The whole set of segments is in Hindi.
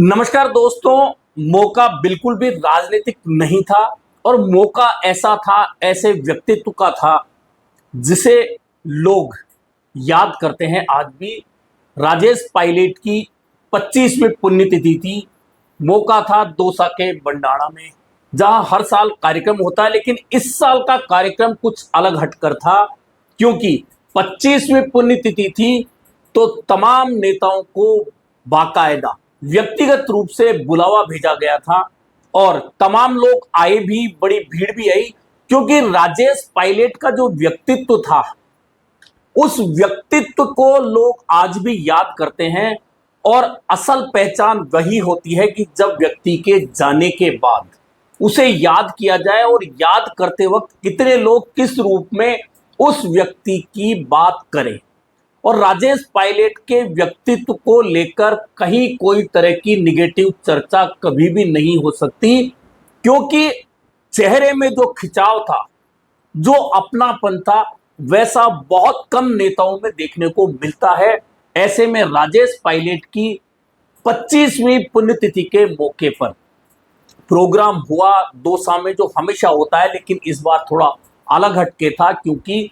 नमस्कार दोस्तों। मौका बिल्कुल भी राजनीतिक नहीं था और मौका ऐसा था, ऐसे व्यक्तित्व का था जिसे लोग याद करते हैं आज भी। राजेश पायलट की 25वीं पुण्यतिथि थी। मौका था दौसा के बंडाणा में, जहां हर साल कार्यक्रम होता है, लेकिन इस साल का कार्यक्रम कुछ अलग हटकर था क्योंकि 25वीं पुण्यतिथि थी। तो तमाम नेताओं को बाकायदा व्यक्तिगत रूप से बुलावा भेजा गया था और तमाम लोग आए भी, बड़ी भीड़ भी आई, क्योंकि राजेश पायलट का जो व्यक्तित्व था उस व्यक्तित्व को लोग आज भी याद करते हैं। और असल पहचान वही होती है कि जब व्यक्ति के जाने के बाद उसे याद किया जाए और याद करते वक्त कितने लोग किस रूप में उस व्यक्ति की बात करें। और राजेश पायलट के व्यक्तित्व को लेकर कहीं कोई तरह की निगेटिव चर्चा कभी भी नहीं हो सकती, क्योंकि चेहरे में जो खिंचाव था, जो अपनापन था, वैसा बहुत कम नेताओं में देखने को मिलता है। ऐसे में राजेश पायलट की 25वीं पुण्यतिथि के मौके पर प्रोग्राम हुआ दौसा में, जो हमेशा होता है, लेकिन इस बार थोड़ा अलग हटके था क्योंकि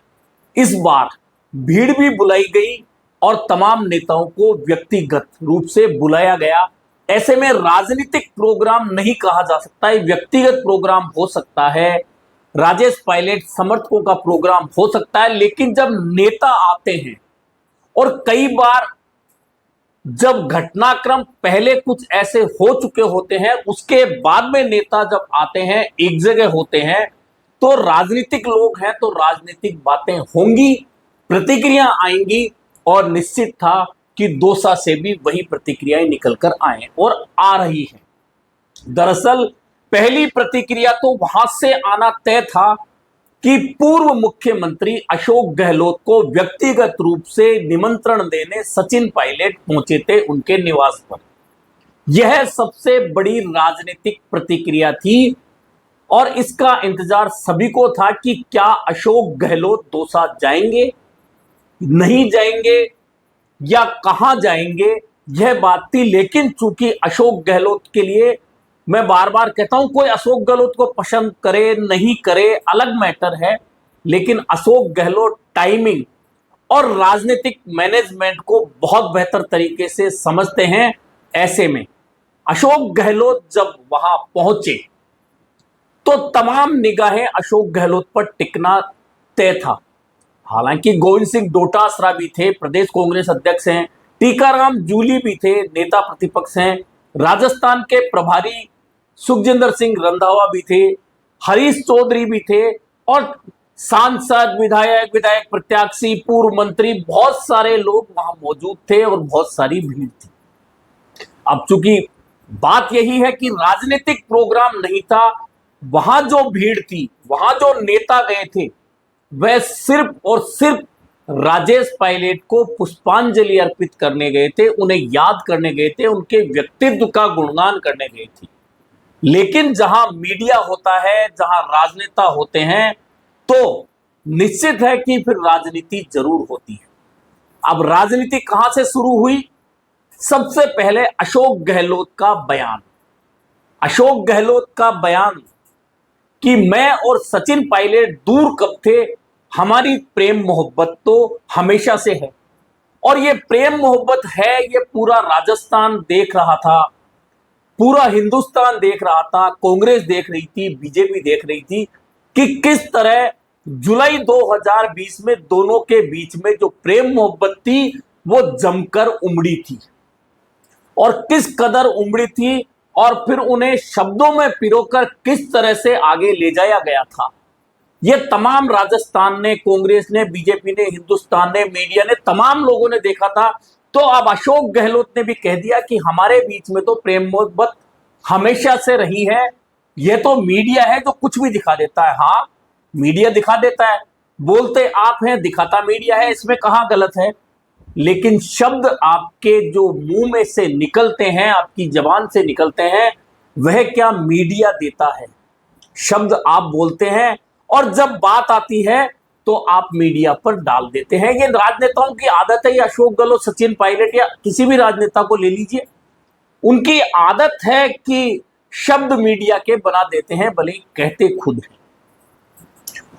इस बार भीड़ भी बुलाई गई और तमाम नेताओं को व्यक्तिगत रूप से बुलाया गया। ऐसे में राजनीतिक प्रोग्राम नहीं कहा जा सकता है, व्यक्तिगत प्रोग्राम हो सकता है, राजेश पायलट समर्थकों का प्रोग्राम हो सकता है। लेकिन जब नेता आते हैं और कई बार जब घटनाक्रम पहले कुछ ऐसे हो चुके होते हैं, उसके बाद में नेता जब आते हैं, एक जगह होते हैं, तो राजनीतिक लोग हैं तो राजनीतिक बातें होंगी, प्रतिक्रिया आएंगी। और निश्चित था कि दौसा से भी वही प्रतिक्रियाएं निकलकर आए और आ रही हैं। दरअसल पहली प्रतिक्रिया तो वहां से आना तय था कि पूर्व मुख्यमंत्री अशोक गहलोत को व्यक्तिगत रूप से निमंत्रण देने सचिन पायलट पहुंचे थे उनके निवास पर। यह सबसे बड़ी राजनीतिक प्रतिक्रिया थी और इसका इंतजार सभी को था कि क्या अशोक गहलोत दौसा जाएंगे, नहीं जाएंगे या कहां जाएंगे, यह बात थी। लेकिन चूंकि अशोक गहलोत के लिए, मैं बार बार कहता हूं, कोई अशोक गहलोत को पसंद करे नहीं करे अलग मैटर है, लेकिन अशोक गहलोत टाइमिंग और राजनीतिक मैनेजमेंट को बहुत बेहतर तरीके से समझते हैं। ऐसे में अशोक गहलोत जब वहां पहुंचे तो तमाम निगाहें अशोक गहलोत पर टिकना तय था। हालांकि गोविंद सिंह डोटासरा भी थे, प्रदेश कांग्रेस अध्यक्ष हैं, टीकाराम जूली भी थे, नेता प्रतिपक्ष हैं, राजस्थान के प्रभारी सुखजिंदर सिंह रंधावा भी थे, हरीश चौधरी भी थे और सांसद, विधायक प्रत्याशी, पूर्व मंत्री, बहुत सारे लोग वहां मौजूद थे और बहुत सारी भीड़ थी। अब चूंकि बात यही है कि राजनीतिक प्रोग्राम नहीं था, वहां जो भीड़ थी, वहां जो नेता गए थे, वह सिर्फ और सिर्फ राजेश पायलट को पुष्पांजलि अर्पित करने गए थे, उन्हें याद करने गए थे, उनके व्यक्तित्व का गुणगान करने गए थे। लेकिन जहां मीडिया होता है, जहां राजनेता होते हैं, तो निश्चित है कि फिर राजनीति जरूर होती है। अब राजनीति कहां से शुरू हुई? सबसे पहले अशोक गहलोत का बयान। अशोक गहलोत का बयान कि मैं और सचिन पायलट दूर कब थे, हमारी प्रेम मोहब्बत तो हमेशा से है। और ये प्रेम मोहब्बत है, ये पूरा राजस्थान देख रहा था, पूरा हिंदुस्तान देख रहा था, कांग्रेस देख रही थी, बीजेपी देख रही थी कि किस तरह जुलाई 2020 में दोनों के बीच में जो प्रेम मोहब्बत थी वो जमकर उमड़ी थी और किस कदर उमड़ी थी, और फिर उन्हें शब्दों में पिरोकर किस तरह से आगे ले जाया गया था। यह तमाम राजस्थान ने, कांग्रेस ने, बीजेपी ने, हिंदुस्तान ने, मीडिया ने, तमाम लोगों ने देखा था। तो अब अशोक गहलोत ने भी कह दिया कि हमारे बीच में तो प्रेम मोहब्बत हमेशा से रही है, यह तो मीडिया है जो कुछ भी दिखा देता है। हाँ, मीडिया दिखा देता है, बोलते आप हैं, दिखाता मीडिया है, इसमें कहां गलत है। लेकिन शब्द आपके जो मुंह में से निकलते हैं, आपकी जबान से निकलते हैं, वह क्या मीडिया देता है? शब्द आप बोलते हैं और जब बात आती है तो आप मीडिया पर डाल देते हैं। ये राजनेताओं की आदत है, या अशोक गहलोत, सचिन पायलट या किसी भी राजनेता को ले लीजिए, उनकी आदत है कि शब्द मीडिया के बना देते हैं, भले ही कहते खुद हैं।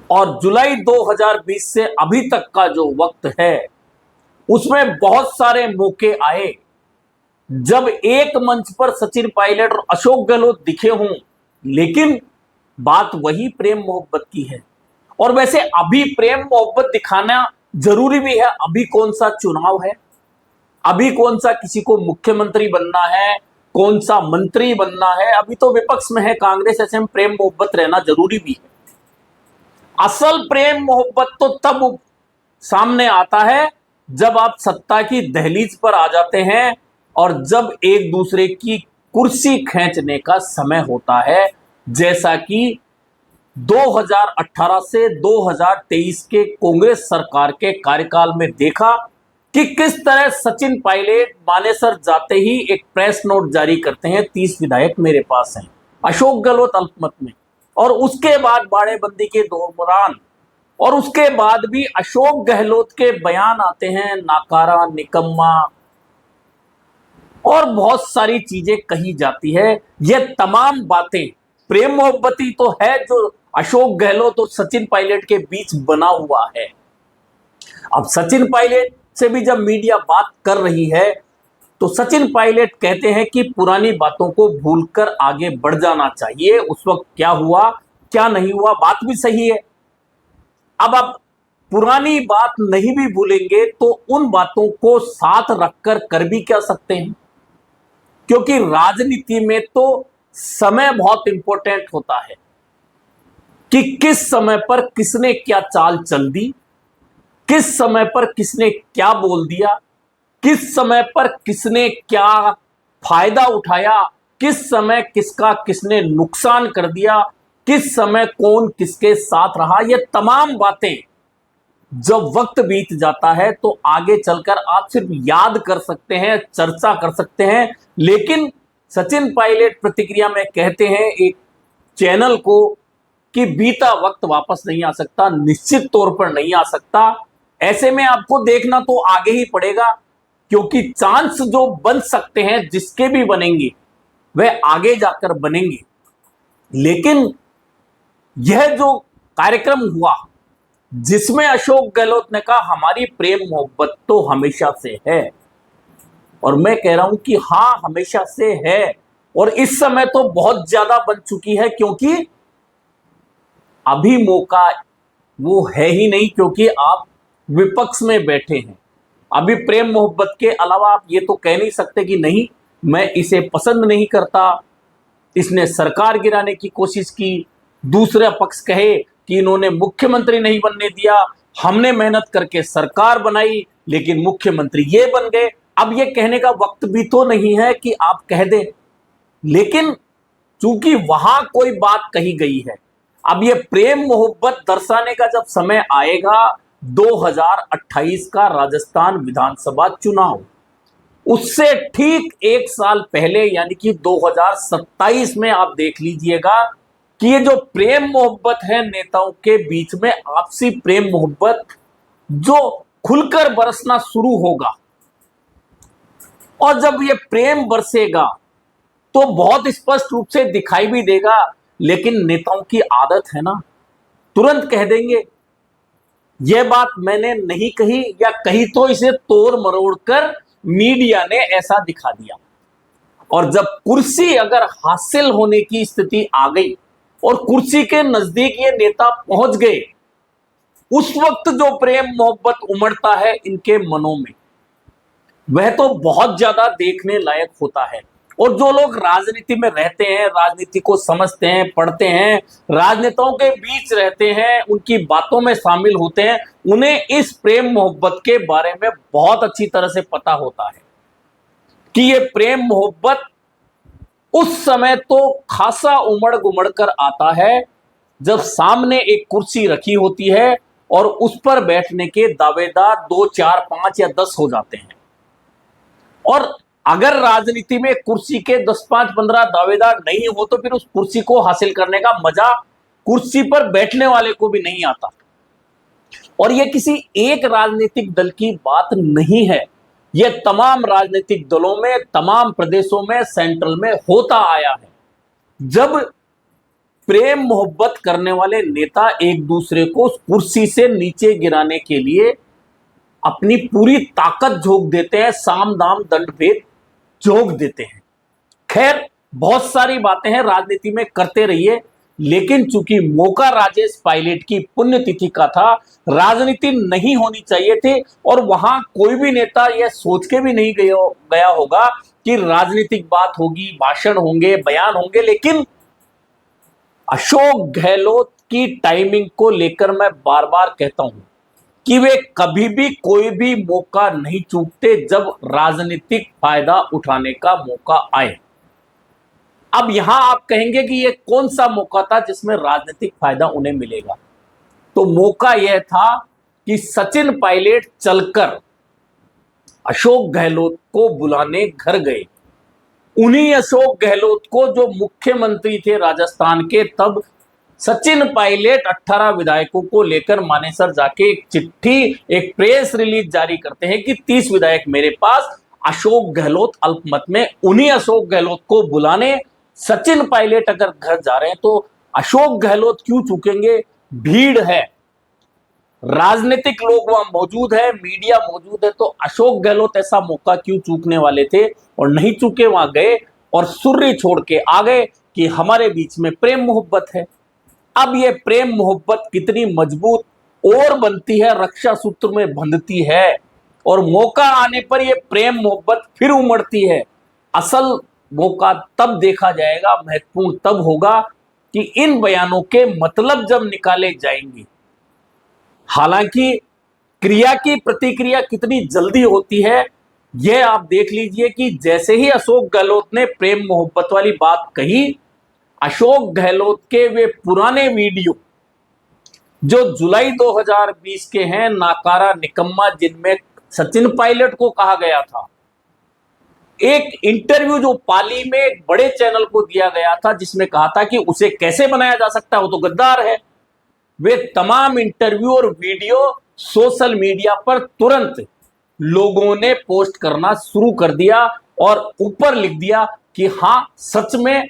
और जुलाई 2020 से अभी तक का जो वक्त है उसमें बहुत सारे मौके आए जब एक मंच पर सचिन पायलट और अशोक गहलोत दिखे हों, लेकिन बात वही प्रेम मोहब्बत की है। और वैसे अभी प्रेम मोहब्बत दिखाना जरूरी भी है। अभी कौन सा चुनाव है, अभी कौन सा किसी को मुख्यमंत्री बनना है, कौन सा मंत्री बनना है, अभी तो विपक्ष में है कांग्रेस, ऐसे में प्रेम मोहब्बत रहना जरूरी भी है। असल प्रेम मोहब्बत तो तब सामने आता है जब आप सत्ता की दहलीज पर आ जाते हैं और जब एक दूसरे की कुर्सी खींचने का समय होता है, जैसा कि 2018 से 2023 के कांग्रेस सरकार के कार्यकाल में देखा कि किस तरह सचिन पायलट मानेसर जाते ही एक प्रेस नोट जारी करते हैं, 30 विधायक मेरे पास हैं, अशोक गहलोत अल्पमत में। और उसके बाद बाड़ेबंदी के दौरान और उसके बाद भी अशोक गहलोत के बयान आते हैं, नाकारा, निकम्मा और बहुत सारी चीजें कही जाती है। ये तमाम बातें प्रेम मोहब्बती तो है जो अशोक गहलोत और सचिन पायलट के बीच बना हुआ है। अब सचिन पायलट से भी जब मीडिया बात कर रही है तो सचिन पायलट कहते हैं कि पुरानी बातों को भूलकर आगे बढ़ जाना चाहिए। उस वक्त क्या हुआ क्या नहीं हुआ, बात भी सही है। अब आप पुरानी बात नहीं भी भूलेंगे तो उन बातों को साथ रखकर कर भी क्या सकते हैं, क्योंकि राजनीति में तो समय बहुत इंपॉर्टेंट होता है कि किस समय पर किसने क्या चाल चल दी, किस समय पर किसने क्या बोल दिया, किस समय पर किसने क्या फायदा उठाया, किस समय किसका किसने नुकसान कर दिया, किस समय कौन किसके साथ रहा। ये तमाम बातें जब वक्त बीत जाता है तो आगे चलकर आप सिर्फ याद कर सकते हैं, चर्चा कर सकते हैं। लेकिन सचिन पायलट प्रतिक्रिया में कहते हैं एक चैनल को कि बीता वक्त वापस नहीं आ सकता, निश्चित तौर पर नहीं आ सकता। ऐसे में आपको देखना तो आगे ही पड़ेगा, क्योंकि चांस जो बन सकते हैं जिसके भी बनेंगे वह आगे जाकर बनेंगे। लेकिन यह जो कार्यक्रम हुआ जिसमें अशोक गहलोत ने कहा हमारी प्रेम मोहब्बत तो हमेशा से है, और मैं कह रहा हूं कि हां हमेशा से है, और इस समय तो बहुत ज्यादा बन चुकी है, क्योंकि अभी मौका वो है ही नहीं, क्योंकि आप विपक्ष में बैठे हैं। अभी प्रेम मोहब्बत के अलावा आप ये तो कह नहीं सकते कि नहीं मैं इसे पसंद नहीं करता, इसने सरकार गिराने की कोशिश की। दूसरा पक्ष कहे कि इन्होंने मुख्यमंत्री नहीं बनने दिया, हमने मेहनत करके सरकार बनाई लेकिन मुख्यमंत्री ये बन गए। अब ये कहने का वक्त भी तो नहीं है कि आप कह दें, लेकिन चूंकि वहां कोई बात कही गई है, अब ये प्रेम मोहब्बत दर्शाने का जब समय आएगा 2028 का राजस्थान विधानसभा चुनाव, उससे ठीक एक साल पहले यानी कि 2027 में आप देख लीजिएगा कि ये जो प्रेम मोहब्बत है नेताओं के बीच में, आपसी प्रेम मोहब्बत जो खुलकर बरसना शुरू होगा। और जब ये प्रेम बरसेगा तो बहुत स्पष्ट रूप से दिखाई भी देगा। लेकिन नेताओं की आदत है ना, तुरंत कह देंगे यह बात मैंने नहीं कही, या कही तो इसे तोड़ मरोड़ कर मीडिया ने ऐसा दिखा दिया। और जब कुर्सी अगर हासिल होने की स्थिति आ गई और कुर्सी के नजदीक ये नेता पहुंच गए, उस वक्त जो प्रेम मोहब्बत उमड़ता है इनके मनों में, वह तो बहुत ज्यादा देखने लायक होता है। और जो लोग राजनीति में रहते हैं, राजनीति को समझते हैं, पढ़ते हैं, राजनेताओं के बीच रहते हैं, उनकी बातों में शामिल होते हैं, उन्हें इस प्रेम मोहब्बत के बारे में बहुत अच्छी तरह से पता होता है कि ये प्रेम मोहब्बत उस समय तो खासा उमड़ गुमड़ कर आता है जब सामने एक कुर्सी रखी होती है और उस पर बैठने के दावेदार 2, 4, 5 या 10 हो जाते हैं। और अगर राजनीति में कुर्सी के 10, 5, 15 दावेदार नहीं हो तो फिर उस कुर्सी को हासिल करने का मजा कुर्सी पर बैठने वाले को भी नहीं आता। और यह किसी एक राजनीतिक दल की बात नहीं है, यह तमाम राजनीतिक दलों में, तमाम प्रदेशों में, सेंट्रल में होता आया है। जब प्रेम मोहब्बत करने वाले नेता एक दूसरे को कुर्सी से नीचे गिराने के लिए अपनी पूरी ताकत झोंक देते हैं, साम दाम दंड भेद झोंक देते हैं। खैर, बहुत सारी बातें हैं, राजनीति में करते रहिए, लेकिन चूंकि मौका राजेश पायलट की पुण्यतिथि का था, राजनीति नहीं होनी चाहिए थी, और वहां कोई भी नेता यह सोच के भी नहीं गया होगा कि राजनीतिक बात होगी, भाषण होंगे, बयान होंगे। लेकिन अशोक गहलोत की टाइमिंग को लेकर मैं बार बार कहता हूं कि वे कभी भी कोई भी मौका नहीं चूकते जब राजनीतिक फायदा उठाने का मौका आए। अब यहां आप कहेंगे कि यह कौन सा मौका था जिसमें राजनीतिक फायदा उन्हें मिलेगा? तो मौका यह था कि सचिन पायलट चलकर अशोक गहलोत को बुलाने घर गए। उन्हीं अशोक गहलोत को, जो मुख्यमंत्री थे राजस्थान के, तब सचिन पायलट 18 विधायकों को लेकर मानेसर जाके एक चिट्ठी, एक प्रेस रिलीज जारी करते हैं कि 30 विधायक मेरे पास, अशोक गहलोत अल्पमत में। उन्हीं अशोक गहलोत को बुलाने सचिन पायलट अगर घर जा रहे हैं तो अशोक गहलोत क्यों चूकेंगे? भीड़ है, राजनीतिक लोग वहां मौजूद है, मीडिया मौजूद है, तो अशोक गहलोत ऐसा मौका क्यों चूकने वाले थे? और नहीं चूके, वहां गए और सुर्री छोड़ के आ गए कि हमारे बीच में प्रेम मोहब्बत है। अब ये प्रेम मोहब्बत कितनी मजबूत और बनती है, रक्षा सूत्र में बंधती है, और मौका आने पर ये प्रेम मोहब्बत फिर उमड़ती है। असल मौका तब देखा जाएगा, महत्वपूर्ण तब होगा कि इन बयानों के मतलब जब निकाले जाएंगे। हालांकि क्रिया की प्रतिक्रिया कितनी जल्दी होती है, यह आप देख लीजिए कि जैसे ही अशोक गहलोत ने प्रेम मोहब्बत वाली बात कही, अशोक गहलोत के वे पुराने वीडियो जो जुलाई 2020 के हैं, नाकारा निकम्मा, जिनमें सचिन पायलट को कहा गया था, एक इंटरव्यू जो पाली में एक बड़े चैनल को दिया गया था जिसमें कहा था कि उसे कैसे बनाया जा सकता है, वो तो गद्दार है, वे तमाम इंटरव्यू और वीडियो सोशल मीडिया पर तुरंत लोगों ने पोस्ट करना शुरू कर दिया और ऊपर लिख दिया कि हां, सच में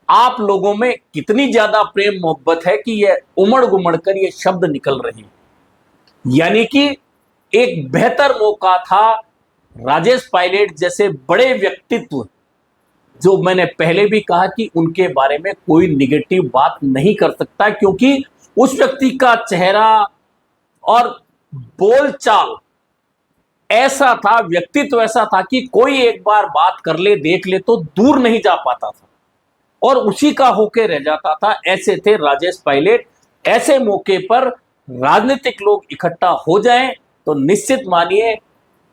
आप लोगों में कितनी ज्यादा प्रेम मोहब्बत है कि ये उमड़ गुमड़ कर ये शब्द निकल रहे हैं। यानी कि एक बेहतर मौका था राजेश पायलट जैसे बड़े व्यक्तित्व, जो मैंने पहले भी कहा कि उनके बारे में कोई निगेटिव बात नहीं कर सकता, क्योंकि उस व्यक्ति का चेहरा और बोलचाल ऐसा था, व्यक्तित्व ऐसा था कि कोई एक बार बात कर ले, देख ले तो दूर नहीं जा पाता था और उसी का होके रह जाता था। ऐसे थे राजेश पायलट। ऐसे मौके पर राजनीतिक लोग इकट्ठा हो जाएं तो निश्चित मानिए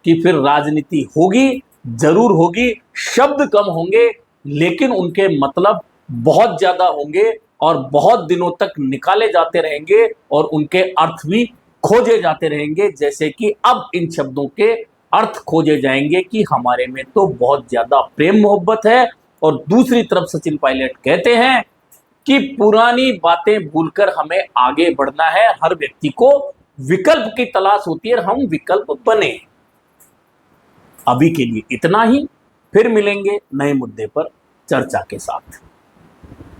कि फिर राजनीति होगी, जरूर होगी। शब्द कम होंगे लेकिन उनके मतलब बहुत ज्यादा होंगे और बहुत दिनों तक निकाले जाते रहेंगे और उनके अर्थ भी खोजे जाते रहेंगे, जैसे कि अब इन शब्दों के अर्थ खोजे जाएंगे कि हमारे में तो बहुत ज्यादा प्रेम मोहब्बत है। और दूसरी तरफ सचिन पायलट कहते हैं कि पुरानी बातें भूलकर हमें आगे बढ़ना है, हर व्यक्ति को विकल्प की तलाश होती है, हम विकल्प बने। अभी के लिए इतना ही, फिर मिलेंगे नए मुद्दे पर चर्चा के साथ।